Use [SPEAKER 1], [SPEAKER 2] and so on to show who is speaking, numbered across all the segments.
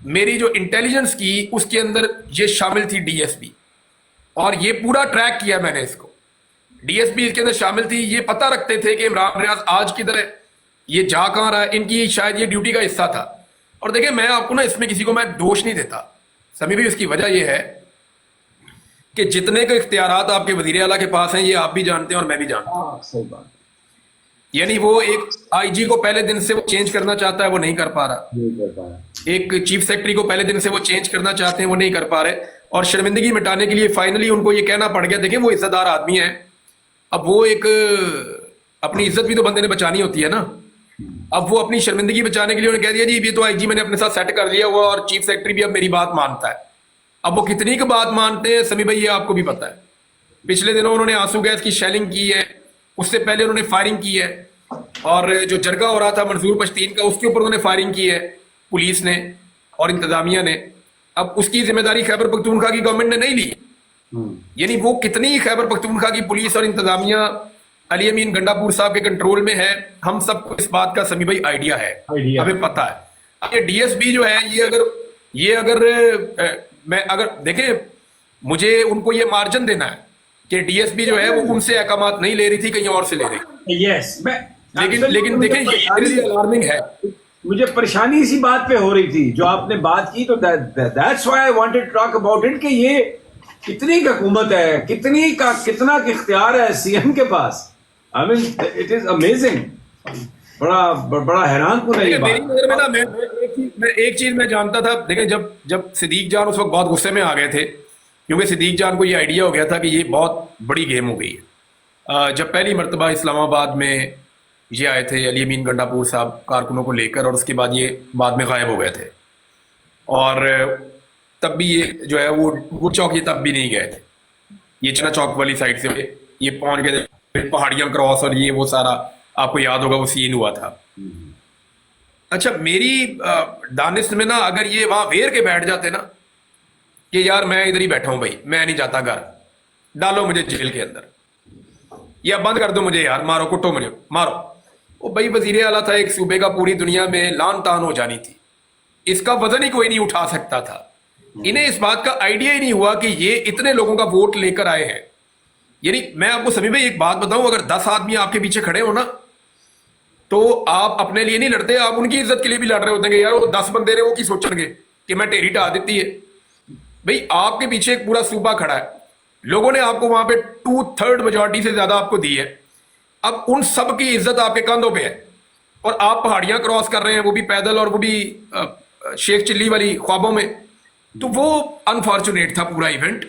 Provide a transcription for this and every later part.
[SPEAKER 1] میری جو انٹیلیجنس کی اس کے اندر یہ شامل تھی ڈی ایس پی، اور یہ پورا ٹریک کیا میں نے اس کو. ڈی ایس پی اس کے اندر شامل تھی، یہ پتہ رکھتے تھے کہ عمران ریاض آج کدھر ہے، یہ جا کہاں رہا ہے، ان کی شاید یہ ڈیوٹی کا حصہ تھا. اور دیکھیں میں آپ کو نا اس میں کسی کو میں دوش نہیں دیتا سمی بھائی، اس کی وجہ یہ ہے کہ جتنے کے اختیارات آپ کے وزیر اعلیٰ کے پاس ہیں یہ آپ بھی جانتے ہیں اور میں بھی جانتا ہوں.
[SPEAKER 2] صحیح بات.
[SPEAKER 1] یعنی وہ ایک آئی جی کو پہلے دن سے وہ چینج کرنا چاہتا ہے، وہ نہیں کر پا رہا. ایک چیف سیکرٹری کو پہلے دن سے وہ چینج کرنا چاہتے ہیں، وہ نہیں کر پا رہے. اور شرمندگی مٹانے کے لیے فائنلی ان کو یہ کہنا پڑ گیا. دیکھیں وہ عزت دار آدمی ہیں، اب وہ ایک اپنی عزت بھی تو بندے نے بچانی ہوتی ہے نا. اب وہ اپنی شرمندگی بچانے کے لیے انہوں نے کہہ دیا جی یہ تو آئی جی میں نے اپنے ساتھ سیٹ کر لیا ہوا، اور چیف سیکرٹری بھی اب میری بات مانتا ہے. اب وہ کتنی کی بات مانتے ہیں سمی بھائی یہ آپ کو بھی پتا ہے. پچھلے دنوں انہوں نے آنسو گیس کی شیلنگ کی ہے، اس سے پہلے انہوں نے فائرنگ کی ہے، اور جو جرگہ ہو رہا تھا منظور پشتین کا اس کے اوپر انہوں نے فائرنگ کی ہے پولیس نے اور انتظامیہ نے. اب اس کی ذمہ داری خیبر پختونخوا کی گورنمنٹ نے نہیں لی. یعنی وہ کتنی خیبر پختونخوا کی پولیس اور انتظامیہ علی امین گنڈا پور صاحب کے کنٹرول میں ہے، ہم سب کو اس بات کا سمی بھائی آئیڈیا ہے، ہمیں پتہ ہے. اب یہ ڈی ایس پی جو ہے یہ اگر میں اگر دیکھیں مجھے ان کو یہ مارجن دینا ہے کہ ڈی ایس پی جو ہے وہ ان سے احکامات نہیں لے رہی تھی، کہیں اور سے لے رہی تھی.
[SPEAKER 2] یس
[SPEAKER 1] لیکن دیکھیں یہ الارمنگ ہے.
[SPEAKER 2] مجھے پریشانی اسی بات پہ ہو رہی تھی جو آپ نے بات کی، تو that's why I wanted to talk about it کہ یہ کتنی کی حکومت ہے، کتنا اختیار ہے سی ایم کے پاس. آئی مین اٹ از امیزنگ. بڑا حیران کن ہے یہ بات.
[SPEAKER 1] میری نظر میں نا میں ایک چیز میں جانتا تھا. دیکھیں جب صدیق جان اس وقت بہت غصے میں آ گئے تھے، کیونکہ صدیق جان کو یہ آئیڈیا ہو گیا تھا کہ یہ بہت بڑی گیم ہو گئی ہے. جب پہلی مرتبہ اسلام آباد میں یہ آئے تھے علی امین گنڈا پور صاحب کارکنوں کو لے کر، اور اس کے بعد یہ بعد میں غائب ہو گئے تھے، اور تب بھی یہ جو ہے وہ چوک یہ تب بھی نہیں گئے تھے. یہ چنا چوک والی سائڈ سے یہ پہنچ گئے تھے، پہاڑیاں کراس اور یہ وہ سارا آپ کو یاد ہوگا وہ سین ہوا تھا. اچھا میری دانش میں نا اگر یہ وہاں ویر کے بیٹھ جاتے نا کہ یار میں ادھر ہی بیٹھا ہوں بھائی، میں نہیں جاتا گھر، ڈالو مجھے جیل کے اندر یا بند کر دو مجھے، یار مارو کٹو مجھے مارو. وہ بھائی وزیر اعلیٰ تھا ایک صوبے کا، پوری دنیا میں لان تان ہو جانی تھی، اس کا وزن ہی کوئی نہیں اٹھا سکتا تھا. انہیں اس بات کا آئیڈیا ہی نہیں ہوا کہ یہ اتنے لوگوں کا ووٹ لے کر آئے ہیں. یعنی میں آپ کو سمی بھائی ایک بات بتاؤں، اگر 10 آدمی آپ کے پیچھے کھڑے ہو نا تو آپ اپنے لیے نہیں لڑتے، آپ ان کی عزت کے لیے بھی لڑ رہے ہوتے ہیں کہ یار وہ 10 بندے نے وہ کی سوچن گے کہ میں ٹیری ٹا دیتی ہے. بھائی آپ کے پیچھے ایک پورا صوبہ کھڑا ہے، لوگوں نے آپ کو وہاں پہ 2/3 میجورٹی سے زیادہ آپ کو دی ہے. اب ان سب کی عزت آپ کے کاندھوں پہ ہے، اور آپ پہاڑیاں کراس کر رہے ہیں، وہ بھی پیدل، اور وہ بھی شیخ چلی والی خوابوں میں. تو وہ انفارچونیٹ تھا پورا ایونٹ.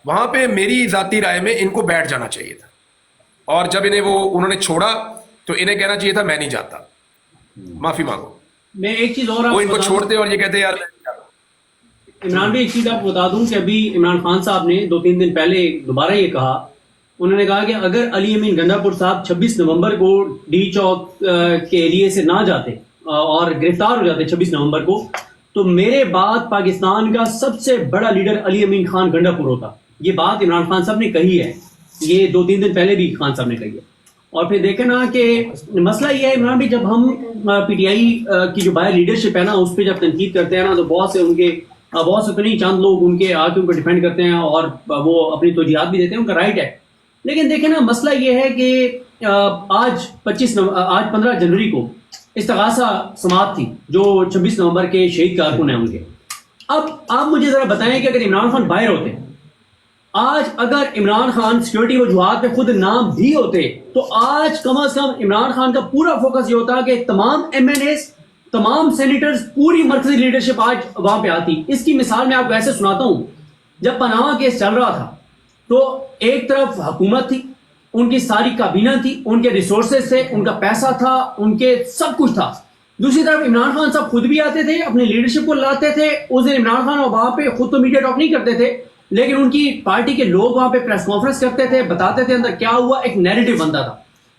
[SPEAKER 1] وہاں پہ میری ذاتی رائے میں ان کو بیٹھ جانا چاہیے تھا، اور جب انہوں نے چھوڑا تو انہیں کہنا چاہیے تھا میں نہیں جاتا، معافی مانگو.
[SPEAKER 3] میں ایک چیز اور
[SPEAKER 1] وہ ان کو چھوڑتے اور یہ کہتے یار
[SPEAKER 3] عمران بھائی ایک چیز آپ بتا دوں کہ ابھی عمران خان صاحب نے 2-3 دن پہلے دوبارہ یہ کہا، انہوں نے کہا کہ اگر علی امین گنڈا پور صاحب 26 نومبر کو ڈی چوک کے ایریے سے نہ جاتے اور گرفتار ہو جاتے 26 نومبر کو، تو میرے بعد پاکستان کا سب سے بڑا لیڈر علی امین خان گنڈا پور ہوتا. یہ بات عمران خان صاحب نے کہی ہے، یہ 2-3 دن پہلے بھی خان صاحب نے کہی ہے. اور پھر دیکھیں نا کہ مسئلہ یہ ہے عمران بھائی، جب ہم پی ٹی آئی کی جو باہر لیڈرشپ ہے نا اس پہ جب تنقید کرتے ہیں نا تو بہت سے تو نہیں چند لوگ ان کے آ کے ان کو ڈیفینڈ کرتے ہیں اور وہ اپنی توجیہات بھی دیتے ہیں، ان کا رائٹ ہے. لیکن دیکھیں نا مسئلہ یہ ہے کہ آج 15 جنوری کو استغاثہ سماعت تھی جو 26 نومبر کے شہید کارکن ہیں ان کے. اب آپ مجھے ذرا بتائیں کہ اگر عمران خان باہر ہوتے، آج اگر عمران خان سیکورٹی وجوہات پہ خود نام بھی ہوتے، تو آج کم از کم عمران خان کا پورا فوکس یہ ہوتا کہ تمام ایم این ایز، تمام سینیٹرز، پوری مرکزی لیڈرشپ آج وہاں پہ آتی. اس کی مثال میں آپ کو ایسے سناتا ہوں، جب پاناما کیس چل رہا تھا تو ایک طرف حکومت تھی، ان کی ساری کابینہ تھی، ان کے ریسورسز تھے، ان کا پیسہ تھا، ان کے سب کچھ تھا. دوسری طرف عمران خان صاحب خود بھی آتے تھے، اپنی لیڈرشپ کو لاتے تھے. اس دن عمران خان وہاں پہ خود تو میڈیا ٹاک نہیں کرتے تھے، لیکن ان کی پارٹی کے لوگ وہاں پہ پریس کانفرنس کرتے تھے، بتاتے تھے اندر کیا ہوا، ایک نیریٹو بنتا تھا.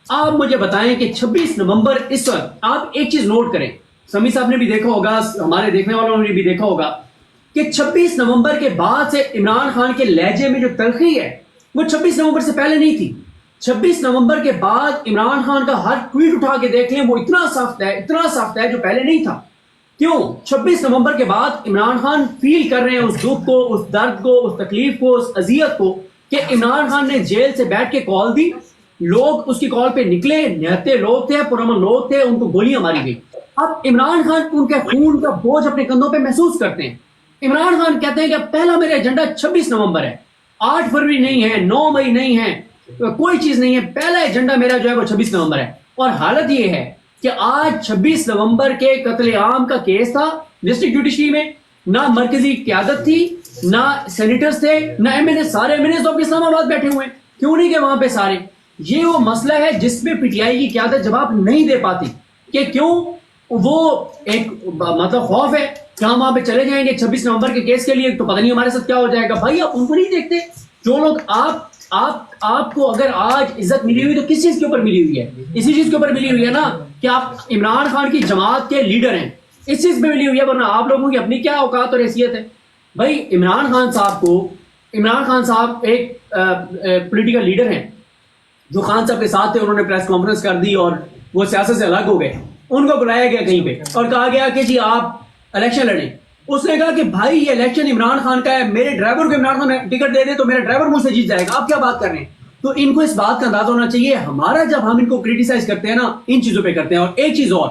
[SPEAKER 3] آپ مجھے بتائیں کہ 26 نومبر اس وقت آپ ایک چیز نوٹ کریں، سمی صاحب نے بھی دیکھا ہوگا، ہمارے دیکھنے والوں نے بھی دیکھا ہوگا کہ 26 نومبر کے بعد سے عمران خان کے لہجے میں جو تلخی ہے وہ 26 نومبر سے پہلے نہیں تھی. 26 نومبر کے بعد عمران خان کا ہر ٹویٹ اٹھا کے دیکھ لیں، وہ اتنا سخت ہے جو پہلے نہیں تھا. کیوں 26 نومبر کے بعد عمران خان فیل کر رہے ہیں اس دکھ کو، اس درد کو، اس تکلیف کو، اس اذیت کو کہ عمران خان نے جیل سے بیٹھ کے کال دی، لوگ اس کی کال پہ نکلے، نہتے لوگ تھے، پرامن لوگ تھے، ان کو گولیاں ماری گئی. اب عمران خان ان کے خون کا بوجھ اپنے کندھوں پہ محسوس کرتے ہیں. عمران خان کہتے ہیں کہ پہلا میرا ایجنڈا 26 نومبر ہے، 8 فروری نہیں ہے، 9 مئی نہیں ہے، کوئی چیز نہیں ہے، پہلا ایجنڈا میرا جو ہے وہ 26 نومبر ہے. اور حالت یہ ہے کہ آج 26 نومبر کے قتل عام کا کیس تھا ڈسٹرکٹ جوڈیشری میں، نہ مرکزی قیادت تھی، نہ سینیٹرز تھے، نہ ایم این اے. سارے ایم این اے تو اسلام آباد بیٹھے ہوئے ہیں، کیوں نہیں کہ وہاں پہ سارے. یہ وہ مسئلہ ہے جس میں پی ٹی آئی کی قیادت جواب نہیں دے پاتی کہ کیوں. وہ ایک مطلب خوف ہے کہ ہم وہاں پہ چلے جائیں گے 26 نومبر کے کیس کے لیے تو پتہ نہیں ہمارے ساتھ کیا ہو جائے گا. بھائی آپ ان کو نہیں دیکھتے؟ جو لوگ آپ کو اگر آج عزت ملی ہوئی تو کس چیز کے اوپر ملی ہوئی ہے؟ اسی چیز کے اوپر ملی ہوئی ہے نا کہ آپ عمران خان کی جماعت کے لیڈر ہیں، اس چیز پہ ملی ہوئی ہے، ورنہ آپ لوگوں کی اپنی کیا اوقات اور حیثیت ہے. بھائی عمران خان صاحب ایک پولیٹیکل لیڈر ہیں جو خان صاحب کے ساتھ تھے، انہوں نے پریس کانفرنس کر دی اور وہ سیاست سے الگ ہو گئے. ان کو بلایا گیا کہیں پہ اور کہا گیا کہ جی آپ الیکشن لڑیں. اس نے کہا کہ بھائی یہ الیکشن عمران خان کا ہے، میرے ڈرائیور کو عمران خان ٹکٹ دے دے تو میرا ڈرائیور مجھ سے جیت جائے گا، آپ کیا بات کر رہے ہیں؟ تو ان کو اس بات کا اندازہ ہونا چاہیے ہمارا جب ہم ان کو کریٹیسائز کرتے ہیں نا ان چیزوں پہ کرتے ہیں. اور ایک چیز اور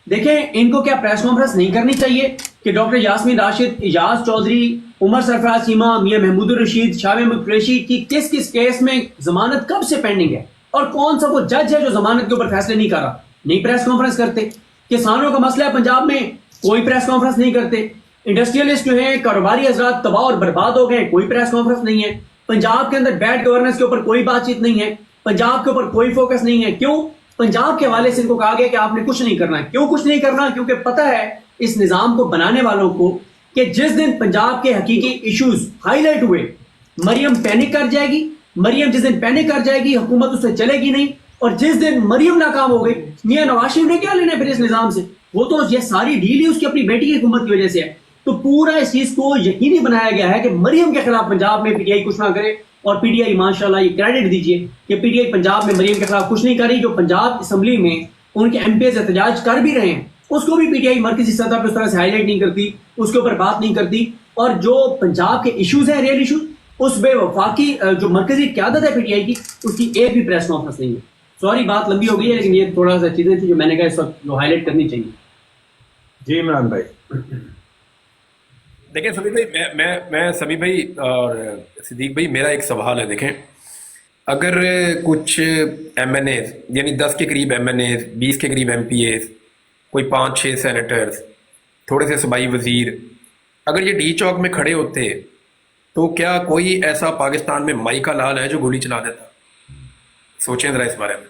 [SPEAKER 3] دیکھیں، ان کو کیا پریس کانفرنس نہیں کرنی چاہیے کہ ڈاکٹر یاسمین راشد، اجاز چودھری، عمر سرفراز چیمہ، میاں محمود الرشید، شاہ محمود قریشی کی کس کیس میں ضمانت کب سے پینڈنگ ہے اور کون سا وہ جج ہے جو ضمانت کے اوپر فیصلے نہیں کر رہا؟ نہیں پریس کانفرنس کرتے. کسانوں کا مسئلہ ہے پنجاب میں، کوئی پریس کانفرنس نہیں کرتے. انڈسٹریلسٹ جو ہیں، کاروباری حضرات تباہ اور برباد ہو گئے، کوئی پریس کانفرنس نہیں ہے. پنجاب کے اندر بیڈ گورننس کے اوپر کوئی بات چیت نہیں ہے، پنجاب کے اوپر کوئی فوکس نہیں ہے. کیوں؟ پنجاب کے حوالے سے ان کو کہا گیا کہ آپ نے کچھ نہیں کرنا ہے. کیوں کچھ نہیں کرنا؟ کیونکہ پتہ ہے اس نظام کو بنانے والوں کو کہ جس دن پنجاب کے حقیقی ایشوز ہائی لائٹ ہوئے مریم پینک کر جائے گی. مریم جس دن پینک کر جائے گی حکومت اس سے چلے گی نہیں. اور جس دن مریم ناکام ہو گئی، میاں نواز شریف نے کیا لینا پھر اس نظام سے؟ وہ تو یہ ساری ڈیل ہی اس کی اپنی بیٹی کی حکومت کی وجہ سے ہے. تو پورا اس چیز کو یقینی بنایا گیا ہے کہ مریم کے خلاف پنجاب میں پی ٹی آئی کچھ نہ کرے. اور پی ٹی آئی ماشاءاللہ یہ کریڈٹ دیجیے کہ پی ٹی آئی پنجاب میں مریم کے خلاف کچھ نہیں کر رہی. جو پنجاب اسمبلی میں ان کے ایم پی ایز احتجاج کر بھی رہے ہیں اس کو بھی پی ٹی آئی مرکزی سطح پہ اس طرح سے ہائی لائٹ نہیں کرتی، اس کے اوپر بات نہیں کرتی. اور جو پنجاب کے ایشوز ہیں، ریئل ایشوز، اس بے وفاقی جو مرکزی قیادت ہے پی ٹی آئی کی، اس کی ایک بھی پریس کانفرنس نہیں ہے. سوری بات لمبی ہو گئی ہے لیکن یہ تھوڑا سا چیزیں تھیں جو میں نے کہا اس وقت ہائی لائٹ کرنی چاہیے.
[SPEAKER 2] جی عمران بھائی.
[SPEAKER 1] دیکھیں سبھی بھائی، میں سبھی بھائی اور صدیق بھائی، میرا ایک سوال ہے. دیکھیں اگر کچھ ایم این ایز، یعنی 10 کے قریب ایم این ایز، 20 کے قریب ایم پی ایز، کوئی 5-6 سینیٹرز، تھوڑے سے صوبائی وزیر اگر یہ ڈی چوک میں کھڑے ہوتے تو کیا کوئی ایسا پاکستان میں مائی کا لال ہے جو گولی چلا دیتا؟ سوچیں ذرا اس بارے میں.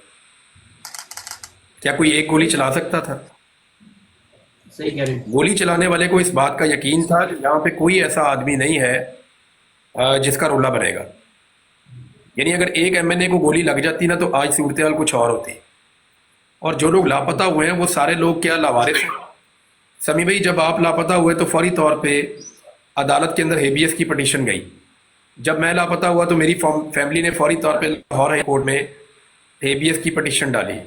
[SPEAKER 1] کیا کوئی ایک گولی چلا سکتا تھا؟
[SPEAKER 3] صحیح کہہ رہے ہیں.
[SPEAKER 1] گولی چلانے والے کو اس بات کا یقین تھا کہ یہاں پہ کوئی ایسا آدمی نہیں ہے جس کا رولہ بنے گا. یعنی اگر ایک ایم این اے کو گولی لگ جاتی نا تو آج صورتحال کچھ اور ہوتی. اور جو لوگ لاپتہ ہوئے ہیں وہ سارے لوگ کیا لاوارث ہیں؟ سمی بھائی جب آپ لاپتہ ہوئے تو فوری طور پہ عدالت کے اندر ہیبیس کی پٹیشن گئی. جب میں لاپتہ ہوا تو میری فیملی نے فوری طور پہ لاہور ہائی کورٹ میں ہیبیس کی پٹیشن ڈالی.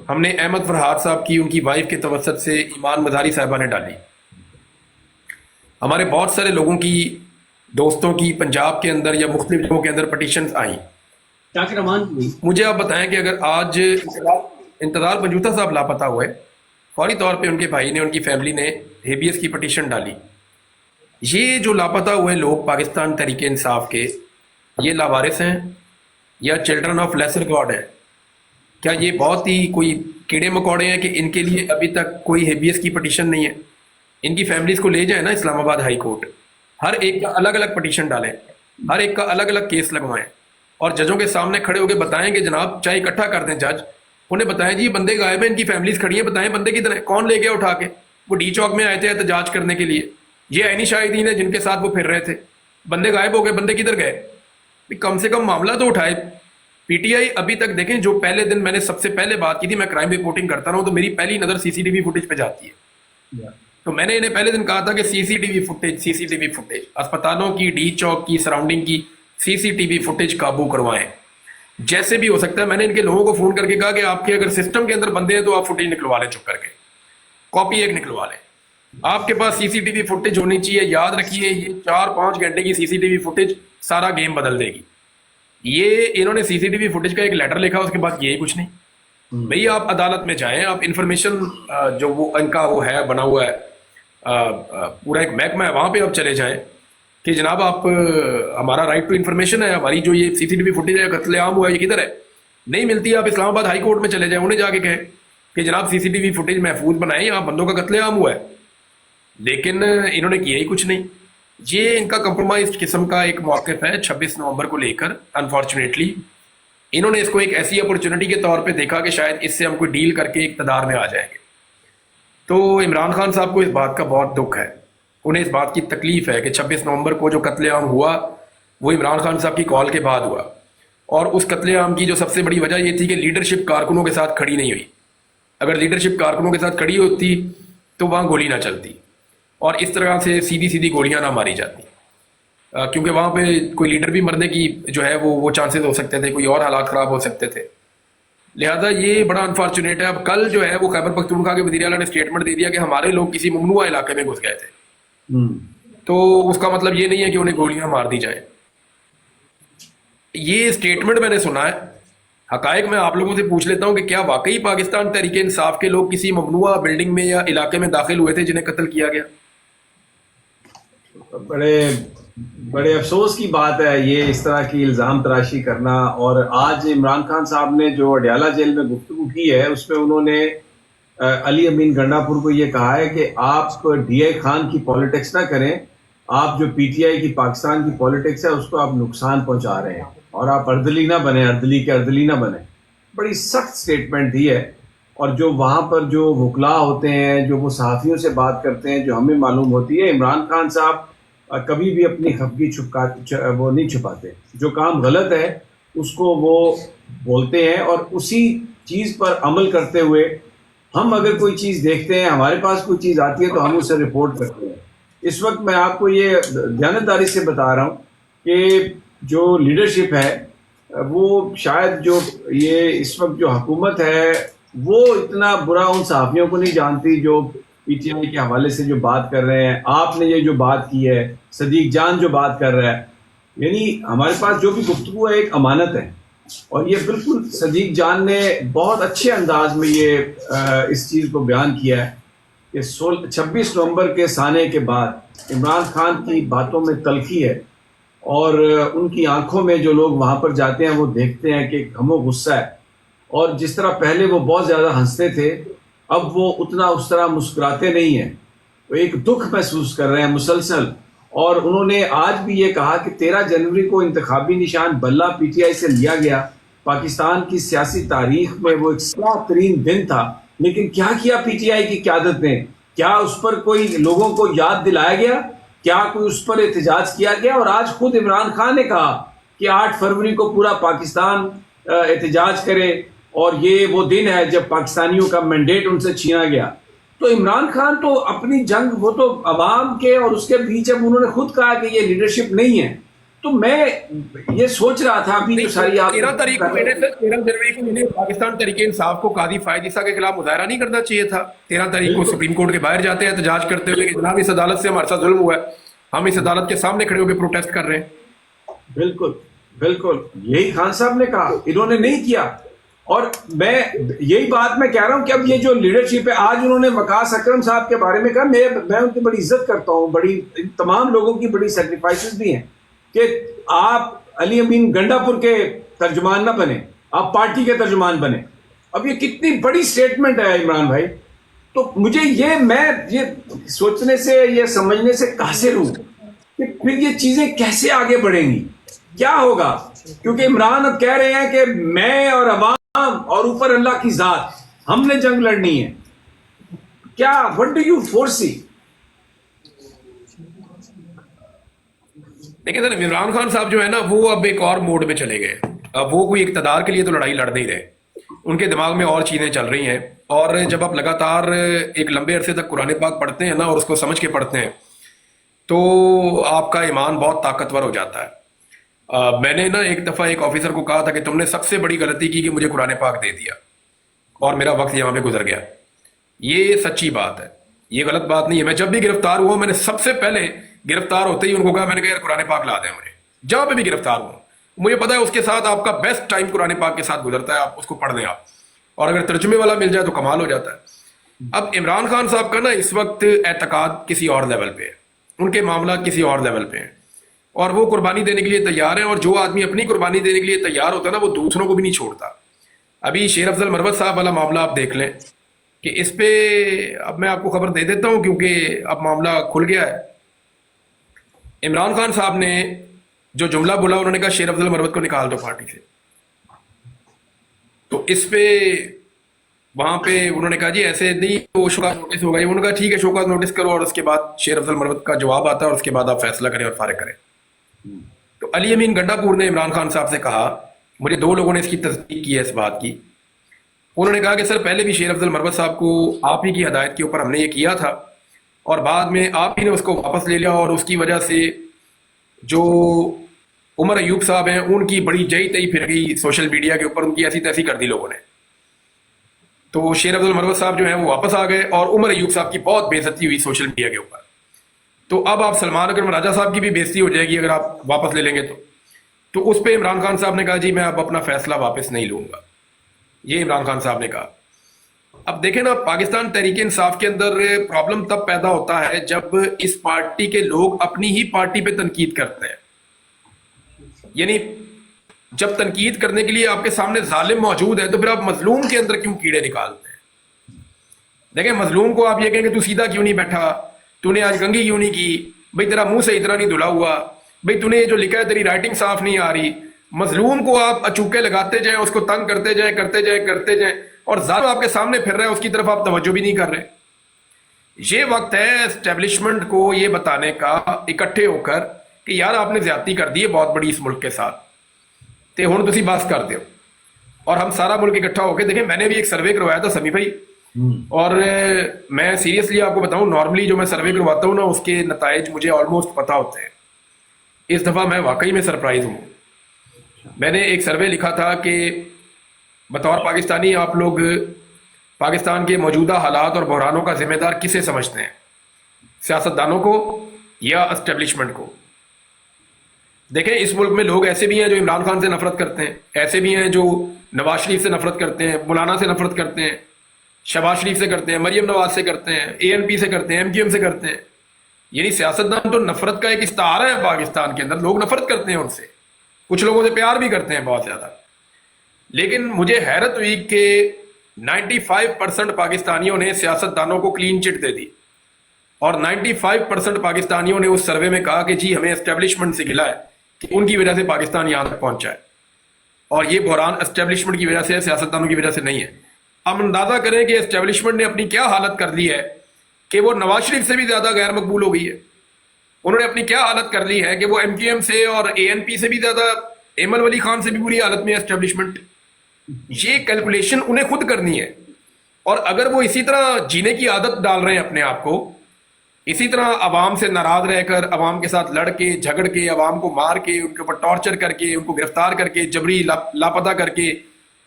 [SPEAKER 1] ہم نے احمد فرحات صاحب کی، ان کی وائف کے توسط سے ایمان مداری صاحبہ نے ڈالی. ہمارے بہت سارے لوگوں کی، دوستوں کی پنجاب کے اندر یا مختلف جگہوں کے اندر پٹیشنز آئیں.
[SPEAKER 3] ٹاکر رحمان
[SPEAKER 1] مجھے آپ بتائیں کہ اگر آج انتظار بنجوتا صاحب لاپتہ ہوئے، فوری طور پہ ان کے بھائی نے، ان کی فیملی نے ہیبیس کی پٹیشن ڈالی. یہ جو لاپتہ ہوئے لوگ پاکستان تحریک انصاف کے، یہ لاوارث ہیں یا چلڈرن آف لیسر گاڈ ہیں؟ کیا یہ بہت ہی کوئی کیڑے مکوڑے ہیں کہ ان کے لیے ابھی تک کوئی ہیبیس کی پٹیشن نہیں ہے؟ ان کی فیملیز کو لے جائیں نا اسلام آباد ہائی کورٹ، ہر ایک کا الگ الگ پٹیشن ڈالیں، ہر ایک کا الگ الگ کیس لگوائیں اور ججوں کے سامنے کھڑے ہو کے بتائیں کہ جناب، چاہے اکٹھا کر دیں جج، انہیں بتائیں جی یہ بندے غائب ہیں، ان کی فیملیز کھڑی ہیں، بتائیں بندے کدھر ہیں، کون لے گیا اٹھا کے؟ وہ ڈی چوک میں آئے تھے احتجاج کرنے کے لیے، یہ عینی شاہدین ہیں جن کے ساتھ وہ پھر رہے تھے. بندے غائب ہو گئے، بندے کدھر گئے؟ کم سے کم معاملہ تو اٹھائے. پی ٹی آئی ابھی تک دیکھیں، جو پہلے دن میں نے سب سے پہلے بات کی تھی، میں کرائم رپورٹنگ کرتا رہا ہوں تو میری پہلی نظر سی سی ٹی وی فوٹیج پہ جاتی ہے. تو میں نے انہیں پہلے دن کہا تھا کہ سی سی ٹی وی فوٹیج اسپتالوں کی، ڈی چوک کی سراؤنڈنگ کی سی سی ٹی وی فوٹیج قابو کروائیں جیسے بھی ہو سکتا ہے. میں نے ان کے لوگوں کو فون کر کے کہا کہ آپ کے اگر سسٹم کے اندر بندے ہیں تو آپ فوٹیج نکلوا لیں، چپ کر کے کاپی ایک نکلوا لیں. آپ کے پاس سی سی ٹی وی فوٹیج ہونی چاہیے. یاد رکھیے یہ 4-5 گھنٹے کی سی سی ٹی وی فوٹیج سارا گیم بدل دے گی. یہ انہوں نے سی سی ٹی وی فوٹیج کا ایک لیٹر لکھا, اس کے بعد یہی کچھ نہیں. بھئی آپ عدالت میں جائیں, آپ انفارمیشن جو وہ ان کا وہ ہے بنا ہوا ہے پورا ایک محکمہ ہے, وہاں پہ آپ چلے جائیں کہ جناب آپ ہمارا رائٹ ٹو انفارمیشن ہے, ہماری جو یہ سی سی ٹی وی فوٹیج ہے قتل عام ہوا ہے یہ کدھر ہے. نہیں ملتی, آپ اسلام آباد ہائی کورٹ میں چلے جائیں, انہیں جا کے کہیں کہ جناب سی سی ٹی وی فوٹیج محفوظ بنائیں, یہاں بندوں کا قتل عام ہوا ہے. لیکن انہوں نے کیا ہی کچھ نہیں. یہ ان کا کمپرومائز قسم کا ایک موقف ہے 26 نومبر کو لے کر. انفارچونیٹلی انہوں نے اس کو ایک ایسی اپرچونٹی کے طور پہ دیکھا کہ شاید اس سے ہم کوئی ڈیل کر کے اقتدار میں آ جائیں گے. تو عمران خان صاحب کو اس بات کا بہت دکھ ہے, انہیں اس بات کی تکلیف ہے کہ 26 نومبر کو جو قتل عام ہوا وہ عمران خان صاحب کی کال کے بعد ہوا, اور اس قتل عام کی جو سب سے بڑی وجہ یہ تھی کہ لیڈرشپ کارکنوں کے ساتھ کھڑی نہیں ہوئی. اگر لیڈرشپ کارکنوں کے ساتھ کھڑی ہوتی تو وہاں گولی نہ چلتی اور اس طرح سے سیدھی سیدھی گولیاں نہ ماری جاتی, کیونکہ وہاں پہ کوئی لیڈر بھی مرنے کی جو ہے وہ چانسز ہو سکتے تھے, کوئی اور حالات خراب ہو سکتے تھے. لہذا یہ بڑا انفارچونیٹ ہے. اب کل جو ہے وہ خیبر پختونخوا کے وزیر اعلیٰ نے اسٹیٹمنٹ دے دیا کہ ہمارے لوگ کسی ممنوعہ علاقے میں گھس گئے تھے. تو اس کا مطلب یہ نہیں ہے کہ انہیں گولیاں مار دی جائیں. یہ اسٹیٹمنٹ میں نے سنا ہے. حقائق میں آپ لوگوں سے پوچھ لیتا ہوں کہ کیا واقعی پاکستان تحریک انصاف کے لوگ کسی ممنوعہ بلڈنگ میں یا علاقے میں داخل ہوئے تھے جنہیں قتل کیا گیا؟
[SPEAKER 2] بڑے افسوس کی بات ہے یہ اس طرح کی الزام تراشی کرنا. اور آج عمران خان صاحب نے جو اڈیالہ جیل میں گفتگو کی ہے اس میں انہوں نے علی امین گنڈا پور کو یہ کہا ہے کہ آپ ڈی آئی خان کی پالیٹکس نہ کریں, آپ جو پی ٹی آئی کی پاکستان کی پالیٹکس ہے اس کو آپ نقصان پہنچا رہے ہیں, اور آپ اردلی نہ بنیں, اردلی نہ بنیں. بڑی سخت سٹیٹمنٹ دی ہے. اور جو وہاں پر جو وکلاء ہوتے ہیں, جو وہ صحافیوں سے بات کرتے ہیں, جو ہمیں معلوم ہوتی ہے, عمران خان صاحب کبھی بھی اپنی خفگی وہ نہیں چھپاتے. جو کام غلط ہے اس کو وہ بولتے ہیں, اور اسی چیز پر عمل کرتے ہوئے ہم اگر کوئی چیز دیکھتے ہیں, ہمارے پاس کوئی چیز آتی ہے تو ہم اسے رپورٹ کرتے ہیں. اس وقت میں آپ کو یہ دیانتداری سے بتا رہا ہوں کہ جو لیڈرشپ ہے وہ شاید جو یہ اس وقت جو حکومت ہے وہ اتنا برا ان صحافیوں کو نہیں جانتی جو پی ٹی آئی کے حوالے سے جو بات کر رہے ہیں. آپ نے یہ جو بات کی ہے, صدیق جان جو بات کر رہا ہے, یعنی ہمارے پاس جو بھی گفتگو ہے ایک امانت ہے. اور یہ بالکل صدیق جان نے بہت اچھے انداز میں یہ اس چیز کو بیان کیا ہے کہ 26 نومبر کے سانے کے بعد عمران خان کی باتوں میں تلخی ہے, اور ان کی آنکھوں میں جو لوگ وہاں پر جاتے ہیں وہ دیکھتے ہیں کہ غم و غصہ ہے. اور جس طرح پہلے وہ بہت زیادہ ہنستے تھے اب وہ اتنا اس طرح مسکراتے نہیں ہیں, وہ ایک دکھ محسوس کر رہے ہیں مسلسل. اور انہوں نے آج بھی یہ کہا کہ 13 جنوری کو انتخابی نشان بلہ پی ٹی آئی سے لیا گیا. پاکستان کی سیاسی تاریخ میں وہ ایک سیاہ ترین دن تھا, لیکن کیا کیا پی ٹی آئی کی قیادت نے؟ کیا اس پر کوئی لوگوں کو یاد دلایا گیا؟ کیا کوئی اس پر احتجاج کیا گیا؟ اور آج خود عمران خان نے کہا کہ 8 فروری کو پورا پاکستان احتجاج کرے, اور یہ وہ دن ہے جب پاکستانیوں کا مینڈیٹ ان سے چھینا گیا. تو عمران خان تو اپنی جنگ وہ تو عوام کے اور اس کے بیچ, اب انہوں نے خود کہا کہ یہ لیڈرشپ نہیں ہے. تو میں یہ سوچ رہا تھا ابھی جو ساری آپ
[SPEAKER 1] 13 جنوری کو انہیں پاکستان تحریک انصاف کو قاضی فائد عیسیٰ کے خلاف مظاہرہ نہیں کرنا چاہیے تھا. 13 تاریخ کو سپریم کورٹ کے باہر جاتے ہیں احتجاج کرتے ہوئے کہ جناب اس عدالت سے ہمارے ساتھ ظلم ہوا ہے, ہم اس عدالت کے سامنے کھڑے ہو کے پروٹیسٹ کر رہے ہیں.
[SPEAKER 2] بالکل بالکل یہی خان صاحب نے کہا, انہوں نے نہیں کیا. اور میں یہی بات میں کہہ رہا ہوں کہ اب یہ جو لیڈرشپ ہے, آج انہوں نے وقاص اکرم صاحب کے بارے میں کہا, میں ان کی بڑی عزت کرتا ہوں, بڑی تمام لوگوں کی بڑی سیکریفائسز بھی ہیں کہ آپ علی امین گنڈا پور کے ترجمان نہ بنے, آپ پارٹی کے ترجمان بنے. اب یہ کتنی بڑی سٹیٹمنٹ ہے عمران بھائی. تو مجھے میں یہ سوچنے سے, یہ سمجھنے سے قاصر ہوں کہ پھر یہ چیزیں کیسے آگے بڑھیں گی, کیا ہوگا. کیونکہ عمران اب کہہ رہے ہیں کہ میں اور عوام اور اوپر اللہ کی ذات, ہم نے جنگ لڑنی ہے. کیا what do you foresee؟
[SPEAKER 1] دیکھیں سر, عمران خان صاحب جو ہے نا وہ اب ایک اور موڈ میں چلے گئے. اب وہ کوئی اقتدار کے لیے تو لڑائی لڑ نہیں رہے, ان کے دماغ میں اور چیزیں چل رہی ہیں. اور جب آپ لگاتار ایک لمبے عرصے تک قرآن پاک پڑھتے ہیں نا اور اس کو سمجھ کے پڑھتے ہیں تو آپ کا ایمان بہت طاقتور ہو جاتا ہے. میں نے نا ایک دفعہ ایک آفیسر کو کہا تھا کہ تم نے سب سے بڑی غلطی کی کہ مجھے قرآن پاک دے دیا اور میرا وقت یہاں پہ گزر گیا. یہ سچی بات ہے, یہ غلط بات نہیں ہے. میں جب بھی گرفتار ہوا میں نے سب سے پہلے گرفتار ہوتے ہی ان کو کہا, میں نے کہا یار قرآن پاک لا دیں مجھے, جہاں پہ بھی گرفتار ہوں. مجھے پتا ہے اس کے ساتھ آپ کا بیسٹ ٹائم قرآن پاک کے ساتھ گزرتا ہے, آپ اس کو پڑھ دیں آپ, اور اگر ترجمے والا مل جائے تو کمال ہو جاتا ہے. اب عمران خان صاحب کا نا اس وقت اعتقاد کسی اور لیول پہ ہے, ان کے معاملات کسی اور لیول پہ ہیں, اور وہ قربانی دینے کے لیے تیار ہیں, اور جو آدمی اپنی قربانی دینے کے لیے تیار ہوتا ہے نا وہ دوسروں کو بھی نہیں چھوڑتا. ابھی شیر افضل مروت صاحب والا معاملہ آپ دیکھ لیں کہ اس پہ اب میں آپ کو خبر دے دیتا ہوں کیونکہ اب معاملہ کھل گیا ہے. عمران خان صاحب نے جو جملہ بولا, انہوں نے کہا شیر افضل مروت کو نکال دو پارٹی سے. تو اس پہ وہاں پہ انہوں نے کہا جی ایسے نہیں, وہ شوکاز نوٹس ہوگا. انہوں نے کہا ٹھیک ہے شوکاز نوٹس کرو, اور اس کے بعد شیر افضل مروت کا جواب آتا ہے, اور اس کے بعد آپ فیصلہ کریں اور فارغ کریں. تو علی امین گنڈا پور نے عمران خان صاحب سے کہا, مجھے 2 لوگوں نے اس کی تصدیق کی ہے اس بات کی, انہوں نے کہا کہ سر پہلے بھی شیر افضل مروت صاحب کو آپ ہی کی ہدایت کے اوپر ہم نے یہ کیا تھا, اور بعد میں آپ ہی نے اس کو واپس لے لیا, اور اس کی وجہ سے جو عمر ایوب صاحب ہیں ان کی بڑی جئی تئی پھر گئی سوشل میڈیا کے اوپر, ان کی ایسی تیسی کر دی لوگوں نے. تو شیر افضل مروت صاحب جو ہیں وہ واپس آ گئے, اور عمر ایوب صاحب کی بہت بے عزتی ہوئی سوشل میڈیا کے اوپر. تو اب آپ سلمان اکرم راجہ صاحب کی بھی بے عزتی ہو جائے گی اگر آپ واپس لے لیں گے. تو اس پہ عمران خان صاحب نے کہا جی میں اب اپنا فیصلہ واپس نہیں لوں گا. یہ عمران خان صاحب نے کہا. اب دیکھیں نا, پاکستان تحریک انصاف کے اندر پرابلم تب پیدا ہوتا ہے جب اس پارٹی کے لوگ اپنی ہی پارٹی پہ تنقید کرتے ہیں. یعنی جب تنقید کرنے کے لیے آپ کے سامنے ظالم موجود ہے تو پھر آپ مظلوم کے اندر کیوں کیڑے نکالتے ہیں؟ دیکھیں مظلوم کو آپ یہ کہیں کہ تو سیدھا کیوں نہیں بیٹھا, تو نے آج کنگھی کیوں نہیں کی, بھئی تیرا منہ سے اتنا نہیں دھلا ہوا, بھئی تو نے یہ جو لکھا ہے تیری رائٹنگ صاف نہیں آ رہی. مظلوم کو آپ اچوکے لگاتے جائیں, اس کو تنگ کرتے جائیں, اور ظالم آپ کے سامنے پھر رہا ہے, اس کی طرف آپ توجہ بھی نہیں کر رہے. یہ وقت ہے اسٹیبلشمنٹ کو یہ بتانے کا اکٹھے ہو کر کہ یار آپ نے زیادتی کر دی ہے بہت بڑی اس ملک کے ساتھ, تے ہن تسی بات کر دو. اور ہم سارا ملک اکٹھا ہو کے دیکھیں, میں نے بھی ایک سروے کروایا تھا سمی بھائی, اور میں سیریسلی آپ کو بتاؤں, نارملی جو میں سروے کرواتا ہوں نا اس کے نتائج مجھے آلموسٹ پتہ ہوتے ہیں. اس دفعہ میں واقعی میں سرپرائز ہوں. میں نے ایک سروے لکھا تھا کہ بطور پاکستانی آپ لوگ پاکستان کے موجودہ حالات اور بحرانوں کا ذمہ دار کسے سمجھتے ہیں, سیاستدانوں کو یا اسٹیبلشمنٹ کو؟ دیکھیں اس ملک میں لوگ ایسے بھی ہیں جو عمران خان سے نفرت کرتے ہیں, ایسے بھی ہیں جو نواز شریف سے نفرت کرتے ہیں, مولانا سے نفرت کرتے ہیں, شہباز شریف سے کرتے ہیں, مریم نواز سے کرتے ہیں, ANP سے کرتے ہیں, MQM سے کرتے ہیں. یعنی سیاستدان تو نفرت کا ایک استعارہ ہے پاکستان کے اندر, لوگ نفرت کرتے ہیں ان سے, کچھ لوگوں سے پیار بھی کرتے ہیں بہت زیادہ. لیکن مجھے حیرت ہوئی کہ 95% پاکستانیوں نے سیاستدانوں کو کلین چٹ دے دی, اور 95% پاکستانیوں نے اس سروے میں کہا کہ جی ہمیں اسٹیبلشمنٹ سے گلا ہے کہ ان کی وجہ سے پاکستان یہاں تک پہنچا ہے, اور یہ بحران اسٹیبلشمنٹ کی وجہ سے ہے, سیاستدانوں کی وجہ سے نہیں ہے. اب اندازہ کریں کہ اسٹیبلشمنٹ نے اپنی کیا حالت کر لی ہے کہ وہ نواز شریف سے بھی زیادہ غیر مقبول ہو گئی ہے. انہوں نے اپنی کیا حالت کر لی ہے کہ وہ MQM سے اور ANP سے بھی زیادہ, ایمن ولی خان سے بھی بری حالت میں ہے اسٹیبلشمنٹ. یہ کیلکولیشن انہیں خود کرنی ہے, اور اگر وہ اسی طرح جینے کی عادت ڈال رہے ہیں اپنے آپ کو, اسی طرح عوام سے ناراض رہ کر, عوام کے ساتھ لڑ کے جھگڑ کے, عوام کو مار کے, ان کے اوپر ٹارچر کر کے, ان کو گرفتار کر کے, جبری لاپتہ کر کے,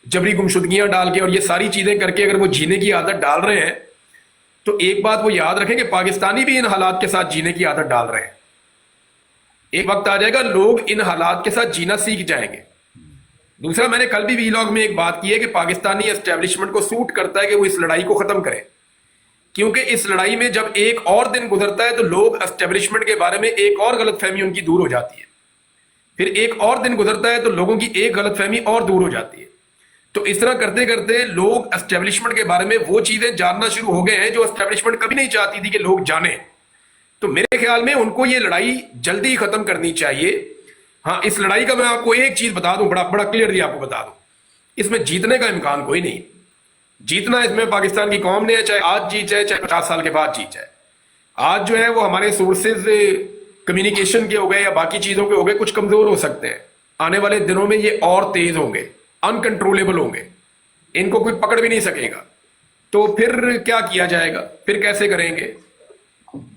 [SPEAKER 1] جبری گمشدگیاں ڈال کے, اور یہ ساری چیزیں کر کے اگر وہ جینے کی عادت ڈال رہے ہیں تو ایک بات وہ یاد رکھیں کہ پاکستانی بھی ان حالات کے ساتھ جینے کی عادت ڈال رہے ہیں. ایک وقت آ جائے گا لوگ ان حالات کے ساتھ جینا سیکھ جائیں گے. دوسرا, میں نے کل بھی ویلاگ میں ایک بات کی ہے کہ پاکستانی اسٹیبلشمنٹ کو سوٹ کرتا ہے کہ وہ اس لڑائی کو ختم کرے, کیونکہ اس لڑائی میں جب ایک اور دن گزرتا ہے تو لوگ اسٹیبلشمنٹ کے بارے میں ایک اور غلط فہمی ان کی دور ہو جاتی ہے, پھر ایک اور دن گزرتا ہے تو لوگوں کی ایک غلط فہمی اور دور ہو جاتی ہے. تو اس طرح کرتے کرتے لوگ اسٹیبلشمنٹ کے بارے میں وہ چیزیں جاننا شروع ہو گئے ہیں جو اسٹیبلشمنٹ کبھی نہیں چاہتی تھی کہ لوگ جانیں. تو میرے خیال میں ان کو یہ لڑائی جلدی ختم کرنی چاہیے. ہاں, اس لڑائی کا میں آپ کو ایک چیز بتا دوں, بڑا کلیئرلی آپ کو بتا دوں, اس میں جیتنے کا امکان کوئی نہیں. جیتنا اس میں پاکستان کی قوم نے ہے, چاہے آج جیت جائے چاہے 50 سال کے بعد جیت جائے. آج جو ہے وہ ہمارے سورسز کمیونیکیشن کے ہو گئے یا باقی چیزوں کے ہو گئے کچھ کمزور ہو سکتے ہیں, آنے والے دنوں میں یہ اور تیز ہوں گے, انکنٹرولیبل ہوں گے, ان کو کوئی پکڑ بھی نہیں سکے گا. تو پھر کیا کیا جائے گا, پھر کیسے کریں گے؟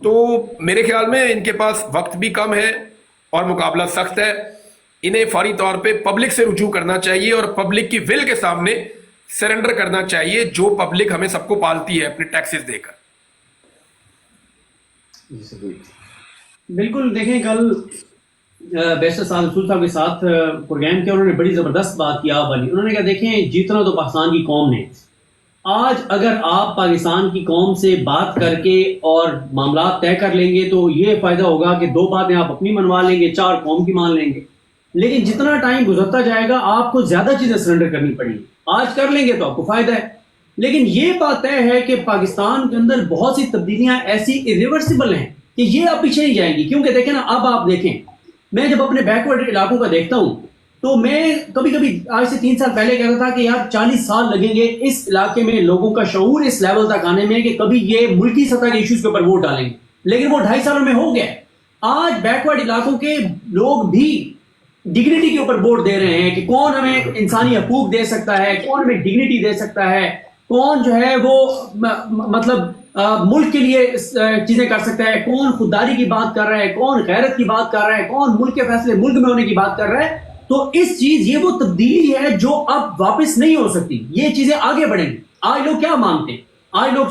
[SPEAKER 1] تو میرے خیال میں ان کے پاس وقت بھی کم ہے اور مقابلہ سخت ہے. انہیں فوری طور پہ پبلک سے رجوع کرنا چاہیے اور پبلک کی ول کے سامنے سرنڈر کرنا چاہیے, جو پبلک ہمیں سب کو پالتی ہے اپنے ٹیکسز دے کر.
[SPEAKER 3] بالکل دیکھیں کل بیشتر صاحب رسول صاحب کے ساتھ پروگرام کیا، انہوں نے بڑی زبردست بات کیا والی. انہوں نے کہا دیکھیں جیتنا تو پاکستان کی قوم نے. آج اگر آپ پاکستان کی قوم سے بات کر کے اور معاملات طے کر لیں گے تو یہ فائدہ ہوگا کہ 2 باتیں آپ اپنی منوا لیں گے، 4 قوم کی مان لیں گے. لیکن جتنا ٹائم گزرتا جائے گا آپ کو زیادہ چیزیں سرنڈر کرنی پڑیں گی. آج کر لیں گے تو آپ کو فائدہ ہے، لیکن یہ بات طے ہے کہ پاکستان کے اندر بہت سی تبدیلیاں ایسی ریورسیبل ہیں کہ یہ اب پیچھے نہیں جائیں گی. کیونکہ دیکھیں نا، اب آپ دیکھیں، میں جب اپنے بیکورڈ علاقوں کا دیکھتا ہوں تو میں کبھی کبھی آج سے 3 سال پہلے کہتا تھا کہ یار 40 سال لگیں گے اس علاقے میں لوگوں کا شعور اس لیول تک آنے میں کہ کبھی یہ ملکی سطح کے ایشوز کے اوپر ووٹ ڈالیں گے، لیکن وہ 2.5 سالوں میں ہو گیا. آج بیکورڈ علاقوں کے لوگ بھی ڈگنیٹی کے اوپر ووٹ دے رہے ہیں کہ کون ہمیں انسانی حقوق دے سکتا ہے، کون ہمیں ڈگنیٹی دے سکتا ہے، کون جو ہے وہ مطلب ملک کے لیے چیزیں کر سکتا ہے، کون خودداری کی بات کر رہا ہے، کون غیرت کی بات کر رہا ہے، کون ملک کے فیصلے ملک میں ہونے کی بات کر رہا ہے. تو اس چیز یہ وہ تبدیلی ہے جو اب واپس نہیں ہو سکتی. یہ چیزیں آگے بڑھیں گی. آج لوگ کیا مانگتے ہیں؟ آج لوگ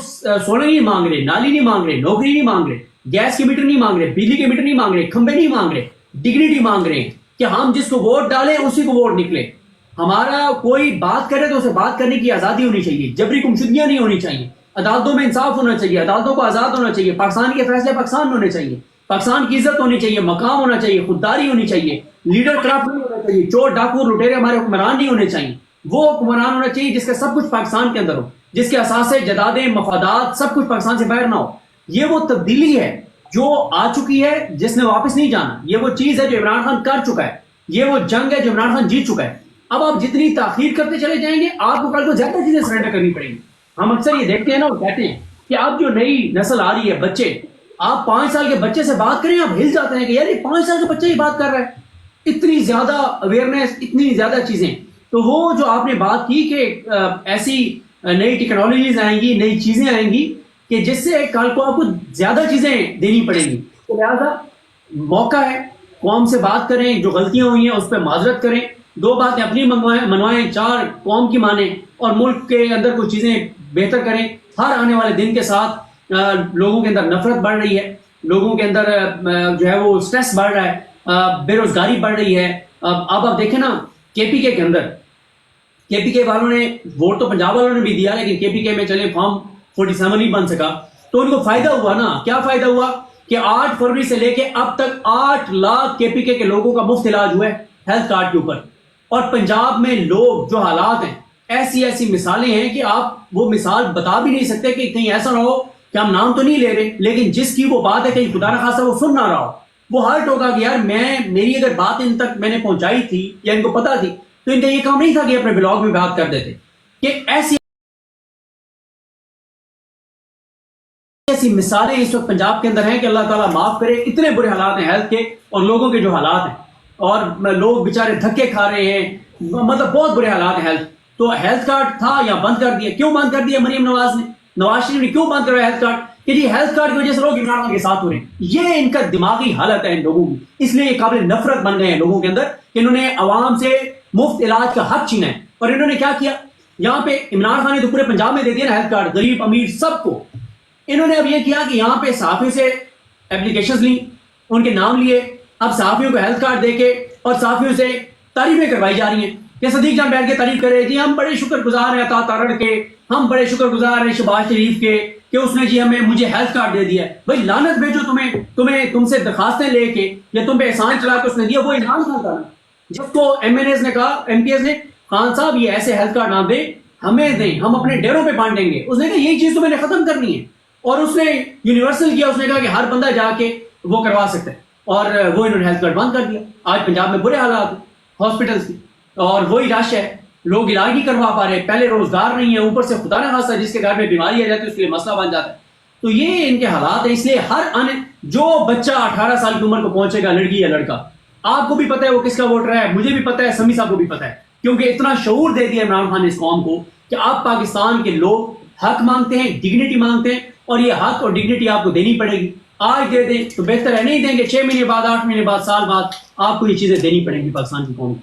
[SPEAKER 3] سونا نہیں مانگ رہے، نالی نہیں مانگ رہے، نوکری نہیں مانگ رہے، گیس کے میٹر نہیں مانگ رہے، بجلی کے میٹر نہیں مانگ رہے، کھمبے نہیں مانگ رہے، ڈگنیٹی مانگ رہے ہیں کہ ہم جس کو ووٹ ڈالیں اسی کو ووٹ نکلے. ہمارا کوئی بات کرے تو اسے بات کرنے کی آزادی ہونی چاہیے، جبری گمشدگیاں نہیں ہونی چاہیے، عدالتوں میں انصاف ہونا چاہیے، عدالتوں کو آزاد ہونا چاہیے، پاکستان کے فیصلے پاکستان میں ہونے چاہیے، پاکستان کی عزت ہونی چاہیے، مقام ہونا چاہیے، خودداری ہونی چاہیے، لیڈر کرپٹ نہیں ہونا چاہیے، چور ڈاکو لٹیرے ہمارے حکمران نہیں ہونے چاہیے. وہ حکمران ہونا چاہیے جس کا سب کچھ پاکستان کے اندر ہو، جس کے اثاثے، جدادیں، مفادات سب کچھ پاکستان سے باہر نہ ہو. یہ وہ تبدیلی ہے جو آ چکی ہے، جس نے واپس نہیں جانا. یہ وہ چیز ہے جو عمران خان کر چکا ہے، یہ وہ جنگ ہے جو عمران خان جیت چکا ہے. اب آپ جتنی تاخیر کرتے چلے جائیں گے آپ کو کل کو زیادہ چیزیں سرنڈر کرنی پڑیں گی. ہم اکثر یہ دیکھتے ہیں نا، وہ کہتے ہیں کہ اب جو نئی نسل آ رہی ہے، بچے، آپ 5 سال کے بچے سے بات کریں آپ ہل جاتے ہیں کہ یار یہ 5 سال کا بچہ ہی بات کر رہا ہے. اتنی زیادہ اویئرنیس، اتنی زیادہ چیزیں. تو وہ جو آپ نے بات کی کہ ایسی نئی ٹیکنالوجیز آئیں گی، نئی چیزیں آئیں گی کہ جس سے کل کو آپ کو زیادہ چیزیں دینی پڑیں گی. تو لہٰذا موقع ہے، قوم سے بات کریں، جو غلطیاں ہوئی ہیں اس پہ معذرت کریں، 2 باتیں اپنی منوائیں، 4 قوم کی مانیں، اور ملک کے اندر کچھ چیزیں بہتر کریں. ہر آنے والے دن کے ساتھ لوگوں کے اندر نفرت بڑھ رہی ہے، لوگوں کے اندر جو ہے وہ سٹریس بڑھ رہا ہے، بے روزگاری بڑھ رہی ہے. اب آپ دیکھیں نا، کے پی کے اندر کے پی کے والوں نے ووٹ تو پنجاب والوں نے بھی دیا، لیکن کے پی کے میں چلے فارم 47 نہیں بن سکا تو ان کو فائدہ ہوا نا. کیا فائدہ ہوا کہ 8 فروری سے لے کے اب تک 8 لاکھ کے پی کے لوگوں کا مفت علاج ہوا ہے ہیلتھ کارڈ کے اوپر. اور پنجاب میں لوگ جو حالات ہیں، ایسی ایسی مثالیں ہیں کہ آپ وہ مثال بتا بھی نہیں سکتے کہ کہیں ایسا نہ ہو کہ ہم نام تو نہیں لے رہے، لیکن جس کی وہ بات ہے کہیں خدا نہ خاصا وہ سن نہ رہا ہو، وہ ہر ٹوکا کہ یار میری اگر بات ان تک میں نے پہنچائی تھی یا ان کو پتا تھی تو ان کا یہ کام نہیں تھا کہ اپنے بلاگ میں بات کر دیتے. کہ ایسی ایسی مثالیں اس وقت پنجاب کے اندر ہیں کہ اللہ تعالیٰ معاف کرے. اتنے برے حالات ہیں ہیلتھ کے، اور لوگوں کے جو حالات ہیں، اور لوگ بیچارے دھکے کھا رہے ہیں، مطلب بہت برے حالات ہیں ہیلتھ. تو ہیلتھ کارڈ تھا یا بند کر دیا. کیوں بند کر دیا مریم نواز شریف نے کیوں بند کروایا ہیلتھ کارڈ؟ کہ جی ہیلتھ کارڈ کی وجہ سے لوگ عمران خان کے ساتھ ہو رہے ہیں. یہ ان کا دماغی حالت ہے ان لوگوں کی، اس لیے یہ قابل نفرت بن گئے ہیں لوگوں کے اندر کہ انہوں نے عوام سے مفت علاج کا حق چھینا ہے. اور انہوں نے کیا کیا؟ یہاں پہ عمران خان نے تو پورے پنجاب میں دے دیا نا ہیلتھ کارڈ، غریب امیر سب کو. انہوں نے اب یہ کیا کہ یہاں پہ صحافی سے اپلیکیشنز لیں، ان کے نام لیے، اب صحافیوں کو ہیلتھ کارڈ دے کے اور صحافیوں سے تعریفیں کروائی جا رہی ہیں کہ صدیق جان بیٹھ کے تعریف کرے جی ہم بڑے شکر گزار ہیں عطا تارڑ کے، ہم بڑے شکر گزار ہیں شہباز شریف کے کہ اس نے جی مجھے ہیلتھ کارڈ دے دیا ہے. بھائی لعنت بھیجو تم سے درخواستیں لے کے یا تم پہ احسان چلا کے اس نے دیا، وہ عمران خان کا نا. جب تو ایم این ایز نے کہا، ایم پی ایز نے، خان صاحب یہ ایسے ہیلتھ کارڈ نہ دیں، ہمیں دیں، ہم اپنے ڈیروں پہ بانٹیں گے. اس نے کہا یہی چیز تو میں نے ختم کرنی ہے، اور اس نے یونیورسل کیا. اس نے کہا کہ ہر بندہ جا کے وہ کروا سکتا ہے، اور وہ انہوں نے ہیلتھ کارڈ بند کر دیا. آج پنجاب میں برے حالات ہیں ہاسپٹلس کی، اور وہی رش ہے، لوگ علاج نہیں کروا پا رہے. پہلے روزگار نہیں ہے، اوپر سے خدا نہ خاصا جس کے گھر میں بیماری آ جاتی ہے اس کے لیے مسئلہ بن جاتا ہے. تو یہ ان کے حالات ہیں. اس لیے جو بچہ 18 سال کی عمر کو پہنچے گا، لڑکی یا لڑکا، آپ کو بھی پتہ ہے وہ کس کا ووٹر ہے، مجھے بھی پتہ ہے، سمی صاحب کو بھی پتہ ہے، کیونکہ اتنا شعور دے دیا عمران خان نے اس قوم کو کہ آپ پاکستان کے لوگ حق مانگتے ہیں، ڈگنیٹی مانگتے ہیں، اور یہ حق اور ڈگنیٹی آپ کو دینی پڑے گی. آج دے دیں تو بہتر ہے، نہیں دیں گے 6 مہینے بعد، 8 مہینے بعد، سال بعد آپ کو یہ چیزیں دینی پڑیں گی پاکستان کی قوم کو.